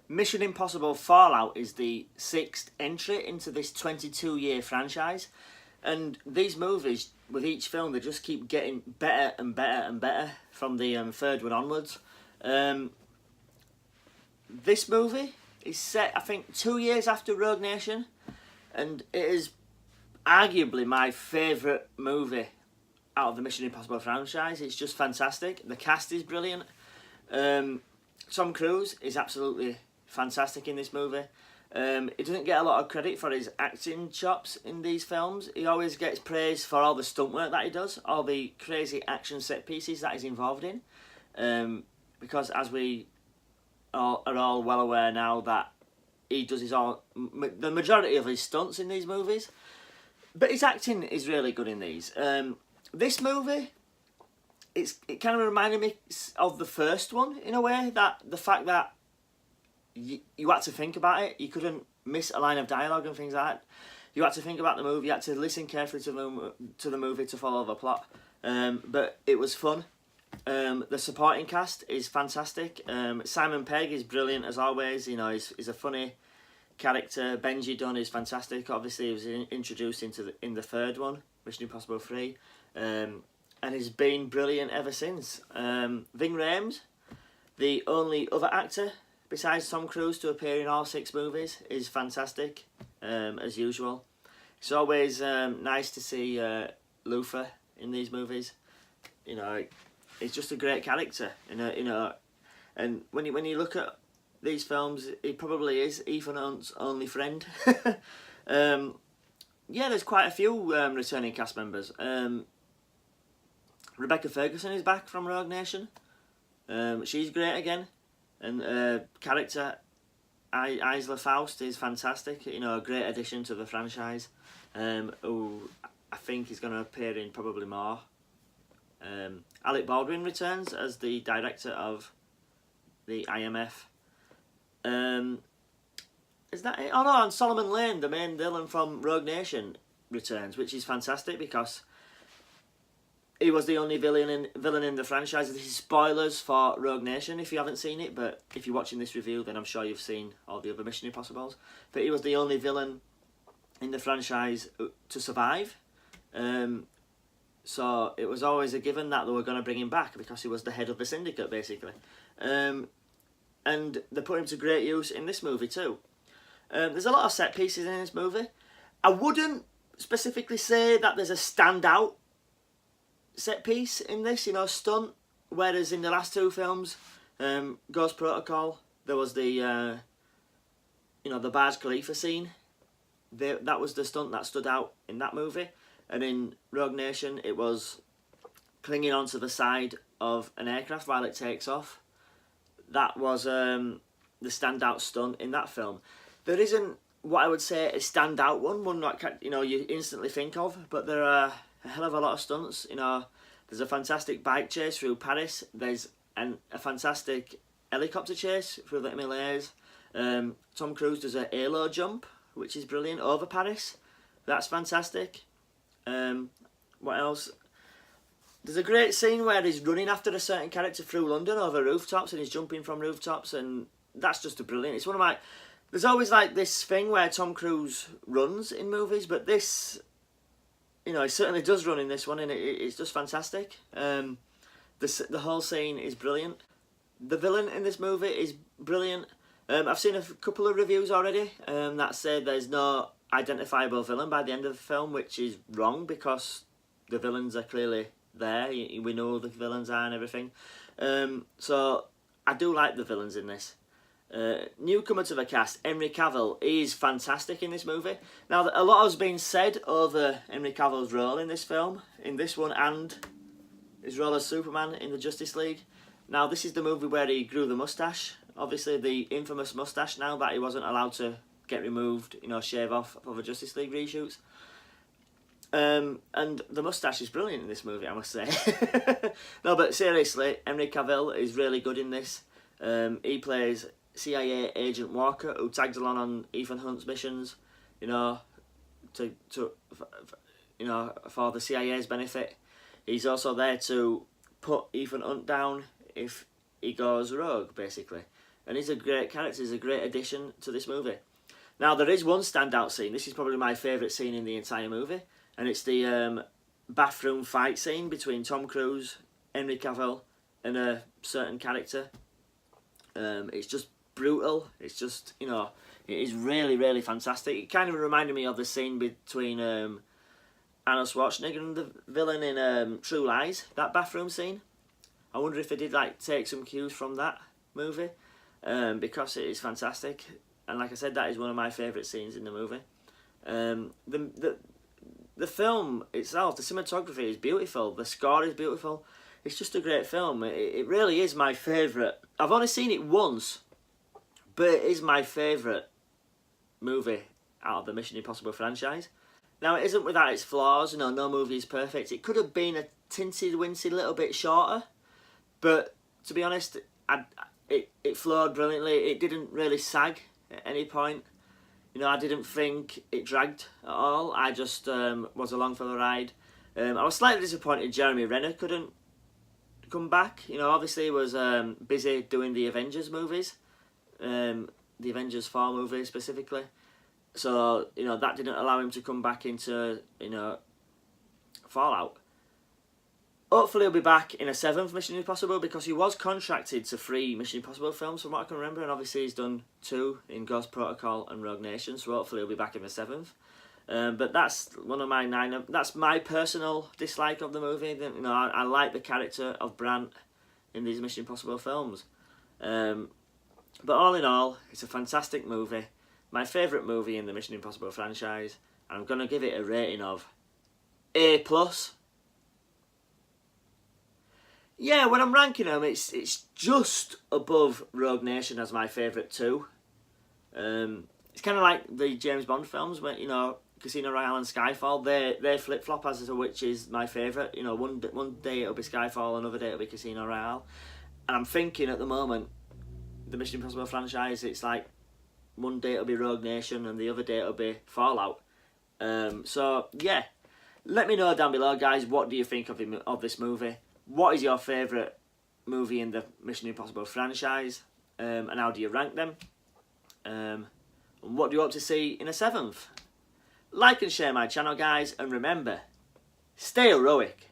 Mission Impossible Fallout is the 6th entry into this 22-year franchise, and these movies, with each film, they just keep getting better and better and better from the third one onwards. This movie is set, I think, 2 years after Rogue Nation, and it is arguably my favourite movie out of the Mission Impossible franchise. It's just fantastic. The cast is brilliant. Tom Cruise is absolutely fantastic in this movie. He doesn't get a lot of credit for his acting chops in these films. He always gets praise for all the stunt work that he does, all the crazy action set pieces that he's involved in. Because as we are all well aware now that he does the majority of his stunts in these movies. But his acting is really good in these. This movie, it kind of reminded me of the first one in a way, that the fact that you had to think about it. You couldn't miss a line of dialogue and things like that. You had to think about the movie. You had to listen carefully to the movie to follow the plot. But it was fun. The supporting cast is fantastic. Simon Pegg is brilliant as always. You know, he's a funny character. Benji Dunn is fantastic. Obviously, he was introduced in the third one, Mission Impossible 3, and he's been brilliant ever since. Ving Rhames, the only other actor besides Tom Cruise to appear in all 6 movies, is fantastic, as usual. It's always nice to see Luther in these movies. You know, he's just a great character. You know, and when you look at these films, he probably is Ethan Hunt's only friend. Yeah, there's quite a few returning cast members. Rebecca Ferguson is back from Rogue Nation. She's great again. And character Isla Faust is fantastic. You know, a great addition to the franchise. Who I think is going to appear in probably more. Alec Baldwin returns as the director of the IMF. Is that it? Oh no, and Solomon Lane, the main villain from Rogue Nation, returns, which is fantastic because he was the only villain in the franchise. This is spoilers for Rogue Nation if you haven't seen it, but if you're watching this review, then I'm sure you've seen all the other Mission Impossibles. But he was the only villain in the franchise to survive. So it was always a given that they were going to bring him back because he was the head of the syndicate, basically. And they put him to great use in this movie too. There's a lot of set pieces in this movie. I wouldn't specifically say that there's a standout set piece in this, you know, stunt, whereas in the last 2 films, Ghost Protocol, there was the the Burj Khalifa scene. That was the stunt that stood out in that movie, and in Rogue Nation it was clinging onto the side of an aircraft while it takes off. That was the standout stunt in that film. There isn't what I would say a standout one that you instantly think of, but there are a hell of a lot of stunts. You know, there's a fantastic bike chase through Paris. There's a fantastic helicopter chase through the Himalayas. Tom Cruise does a halo jump, which is brilliant, over Paris. That's fantastic. What else? There's a great scene where he's running after a certain character through London over rooftops, and he's jumping from rooftops, and that's just brilliant. It's one of my... There's always like this thing where Tom Cruise runs in movies, but this... You know, he certainly does run in this one, and it's just fantastic. The whole scene is brilliant. The villain in this movie is brilliant. I've seen a couple of reviews already that say there's no identifiable villain by the end of the film, which is wrong because the villains are clearly there. We know who the villains are and everything. So I do like the villains in this. Newcomer to the cast, Henry Cavill, is fantastic in this movie. Now, a lot has been said over Henry Cavill's role in this film, in this one, and his role as Superman in the Justice League. Now, this is the movie where he grew the moustache. Obviously, the infamous moustache now that he wasn't allowed to get removed, shave off for the Justice League reshoots. And the moustache is brilliant in this movie, I must say. No, but seriously, Henry Cavill is really good in this. He plays CIA agent Walker, who tags along on Ethan Hunt's missions, for the CIA's benefit. He's also there to put Ethan Hunt down if he goes rogue, basically. and he's a great character. He's a great addition to this movie. Now, there is one standout scene. This is probably my favourite scene in the entire movie, and it's the bathroom fight scene between Tom Cruise, Henry Cavill, and a certain character. It's just brutal. It's just, you know, it is really, really fantastic. It kind of reminded me of the scene between Arnold Schwarzenegger and the villain in True Lies, that bathroom scene. I wonder if they did like take some cues from that movie, because it is fantastic. And like I said, that is one of my favourite scenes in the movie. The film itself, the cinematography is beautiful. The score is beautiful. It's just a great film. It really is my favourite. I've only seen it once, but it is my favourite movie out of the Mission Impossible franchise. Now, it isn't without its flaws. You know, no movie is perfect. It could have been a tinted-winted little bit shorter, but to be honest, it flowed brilliantly. It didn't really sag at any point. You know, I didn't think it dragged at all. I just was along for the ride. I was slightly disappointed Jeremy Renner couldn't come back. You know, obviously he was busy doing the Avengers movies, the Avengers 4 movie specifically. So, you know, that didn't allow him to come back into, you know, Fallout. Hopefully he'll be back in a 7th Mission Impossible, because he was contracted to 3 Mission Impossible films from what I can remember, and obviously he's done 2 in Ghost Protocol and Rogue Nation, so hopefully he'll be back in the 7th. But that's one of my 9. That's my personal dislike of the movie. You know, I like the character of Brandt in these Mission Impossible films. But all in all, it's a fantastic movie. My favourite movie in the Mission Impossible franchise. And I'm going to give it a rating of A+. Yeah, when I'm ranking them, it's just above Rogue Nation as my favourite too. It's kind of like the James Bond films, where, you know, Casino Royale and Skyfall, they flip flop as to which is my favourite. You know, one day it'll be Skyfall, another day it'll be Casino Royale, and I'm thinking at the moment, the Mission Impossible franchise, it's like one day it'll be Rogue Nation and the other day it'll be Fallout. So yeah, let me know down below, guys. What do you think of this movie? What is your favourite movie in the Mission Impossible franchise? And how do you rank them? And what do you hope to see in a 7th? Like and share my channel, guys, and remember, stay heroic.